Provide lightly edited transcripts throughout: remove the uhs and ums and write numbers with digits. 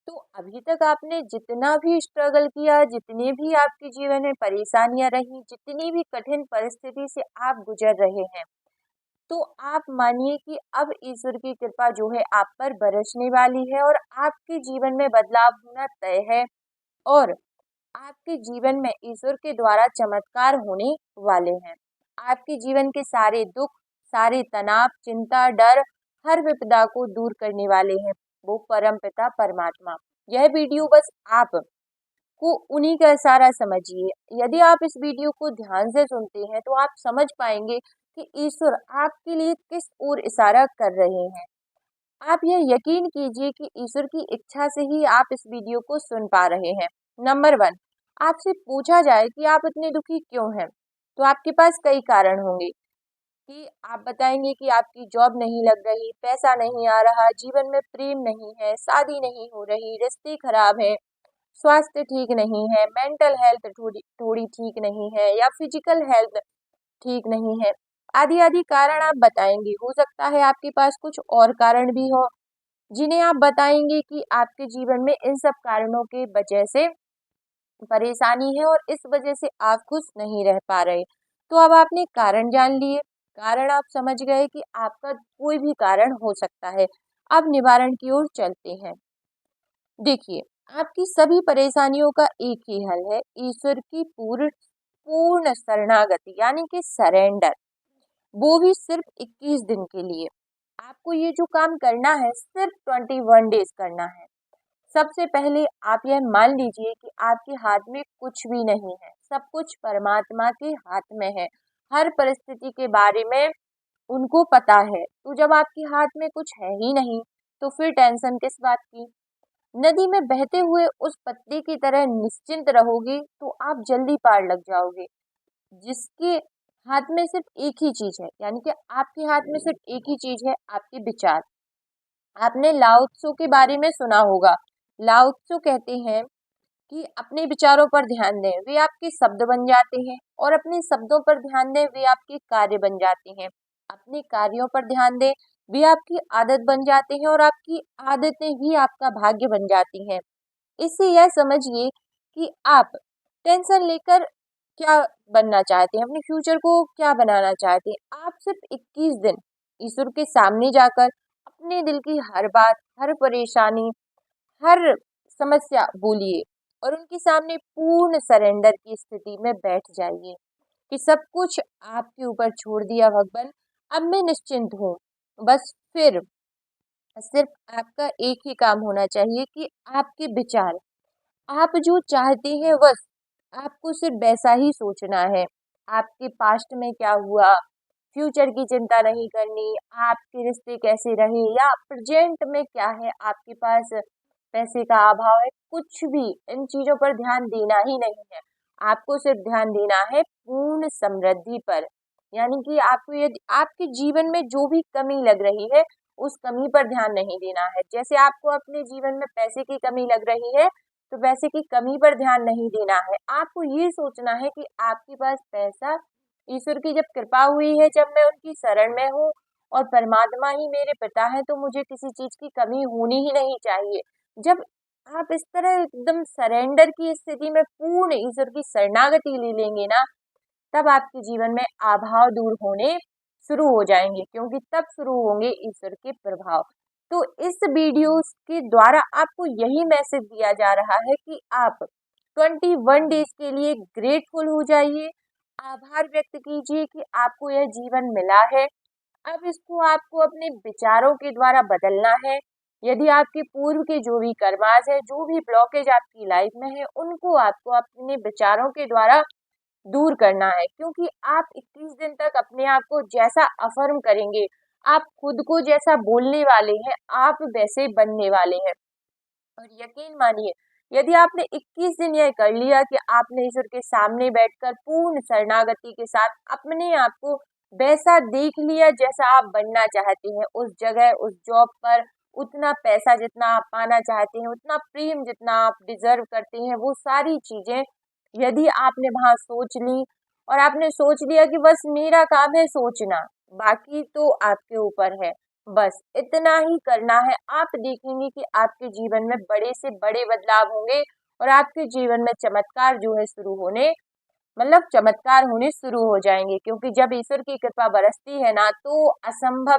तो अभी तक आपने जितना भी स्ट्रगल किया, जितने भी आपके जीवन में परेशानियां रही, जितनी भी कठिन परिस्थिति से आप गुजर रहे हैं, तो आप मानिए कि अब ईश्वर की कृपा जो है आप पर बरसने वाली है और आपके जीवन में बदलाव होना तय है। और आपके जीवन में ईश्वर के द्वारा चमत्कार होने वाले हैं। आपके जीवन के सारे दुख, सारे तनाव, चिंता, डर, हर विपदा को दूर करने वाले हैं वो परम पिता परमात्मा। यह वीडियो बस आप को उन्हीं का इशारा समझिए। यदि आप इस वीडियो को ध्यान से सुनते हैं तो आप समझ पाएंगे कि ईश्वर आपके लिए किस ओर इशारा कर रहे हैं। आप यह यकीन कीजिए कि ईश्वर की इच्छा से ही आप इस वीडियो को सुन पा रहे हैं। नंबर 1, आपसे पूछा जाए कि आप इतने दुखी क्यों हैं, तो आपके पास कई कारण होंगे कि आप बताएंगे कि आपकी जॉब नहीं लग रही, पैसा नहीं आ रहा, जीवन में प्रेम नहीं है, शादी नहीं हो रही, रिश्ते खराब हैं, स्वास्थ्य ठीक नहीं है, मेंटल हेल्थ थोड़ी थोड़ी ठीक नहीं है या फिजिकल हेल्थ ठीक नहीं है। आदि आदि कारण आप बताएंगे। हो सकता है आपके पास कुछ और कारण भी हो जिन्हें आप बताएंगे कि आपके जीवन में इन सब कारणों के वजह से परेशानी है और इस वजह से आप खुश नहीं रह पा रहे। तो अब आपने कारण जान लिए, कारण आप समझ गए कि आपका कोई भी कारण हो सकता है। अब निवारण की ओर चलते हैं। देखिए, आपकी सभी परेशानियों का एक ही हल है, ईश्वर की पूर्ण पूर्ण शरणागति यानी कि सरेंडर। वो भी सिर्फ 21 दिन के लिए। आपको ये जो काम करना है सिर्फ 21 डेज करना है। सबसे पहले आप यह मान लीजिए कि आपके हाथ में कुछ भी नहीं है, सब कुछ परमात्मा के हाथ में है। हर परिस्थिति के बारे में उनको पता है। तो जब आपके हाथ में कुछ है ही नहीं, तो फिर टेंशन किस बात की। नदी में बहते हुए उस पत्ते की तरह निश्चिंत रहोगे तो आप जल्दी पार लग जाओगे। जिसके हाथ में सिर्फ एक ही चीज है, यानी कि आपके हाथ में सिर्फ एक ही चीज है, आपके विचार। आपने लाओ त्सो के बारे में सुना होगा। लाओ त्सो कहते हैं कि अपने विचारों पर ध्यान दें, वे आपके शब्द बन जाते हैं, और अपने शब्दों पर ध्यान दें, वे आपके कार्य बन जाते हैं। अपने कार्यों पर ध्यान दें, वे आपकी आदत बन जाते हैं, और आपकी आदतें ही आपका भाग्य बन जाती हैं। इससे यह समझिए कि आप टेंशन लेकर क्या बनना चाहते हैं, अपने फ्यूचर को क्या बनाना चाहते हैं। आप सिर्फ 21 दिन ईश्वर के सामने जाकर अपने दिल की हर बात, हर परेशानी, हर समस्या बोलिए और उनके सामने पूर्ण सरेंडर की स्थिति में बैठ जाइए कि सब कुछ आपके ऊपर छोड़ दिया भगवान, अब मैं निश्चिंत हूँ। बस फिर सिर्फ आपका एक ही काम होना चाहिए कि आपके विचार, आप जो चाहते हैं बस आपको सिर्फ वैसा ही सोचना है। आपके पास्ट में क्या हुआ, फ्यूचर की चिंता नहीं करनी, आपके रिश्ते कैसे रहे या प्रेजेंट में क्या है, आपके पास पैसे का अभाव है, कुछ भी इन चीजों पर ध्यान देना ही नहीं है। आपको सिर्फ ध्यान देना है पूर्ण समृद्धि पर। यानी कि आपको यदि आपके जीवन में जो भी कमी लग रही है उस कमी पर ध्यान नहीं देना है। जैसे आपको अपने जीवन में पैसे की कमी लग रही है तो पैसे की कमी पर ध्यान नहीं देना है। आपको ये सोचना है कि आपके पास पैसा ईश्वर की जब कृपा हुई है, जब मैं उनकी शरण में हूँ और परमात्मा ही मेरे पिता है, तो मुझे किसी चीज की कमी होनी ही नहीं चाहिए। जब आप इस तरह एकदम सरेंडर की स्थिति में पूर्ण ईश्वर की शरणागति ले लेंगे ना, तब आपके जीवन में अभाव दूर होने शुरू हो जाएंगे, क्योंकि तब शुरू होंगे ईश्वर के प्रभाव। तो इस वीडियो के द्वारा आपको यही मैसेज दिया जा रहा है कि आप 21 डेज के लिए ग्रेटफुल हो जाइए, आभार व्यक्त कीजिए कि आपको यह जीवन मिला है। अब इसको आपको अपने विचारों के द्वारा बदलना है। यदि आपके पूर्व के जो भी कर्मास है, जो भी ब्लॉकेज आपकी लाइफ में है, उनको आपको अपने विचारों के द्वारा दूर करना है, क्योंकि आप 21 दिन तक अपने आप को जैसा अफर्म करेंगे, आप खुद को जैसा बोलने वाले हैं, आप वैसे बनने वाले हैं। और यकीन मानिए, यदि आपने 21 दिन यह कर लिया कि आपने ईश्वर के सामने बैठकर पूर्ण शरणागति के साथ अपने आप को वैसा देख लिया जैसा आप बनना चाहते हैं, उस जगह, उस जॉब पर, उतना पैसा जितना आप पाना चाहते हैं, उतना प्रेम जितना आप डिजर्व करते हैं, वो सारी चीजें यदि आपने वहां सोच ली और आपने सोच लिया कि बस मेरा काम है सोचना, बाकी तो आपके ऊपर है। बस इतना ही करना है। आप देखेंगे कि आपके जीवन में बड़े से बड़े बदलाव होंगे और आपके जीवन में चमत्कार जो है चमत्कार होने शुरू हो जाएंगे, क्योंकि जब ईश्वर की कृपा बरसती है ना, तो असंभव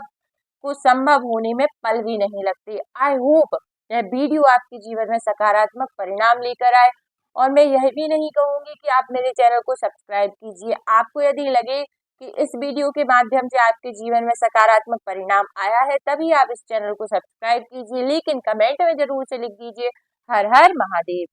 को संभव होने में पल भी नहीं लगते। आई होप यह वीडियो आपके जीवन में सकारात्मक परिणाम लेकर आए। और मैं यह भी नहीं कहूंगी कि आप मेरे चैनल को सब्सक्राइब कीजिए। आपको यदि लगे कि इस वीडियो के माध्यम से आपके जीवन में सकारात्मक परिणाम आया है, तभी आप इस चैनल को सब्सक्राइब कीजिए, लेकिन कमेंट में जरूर से लिख दीजिए हर हर महादेव।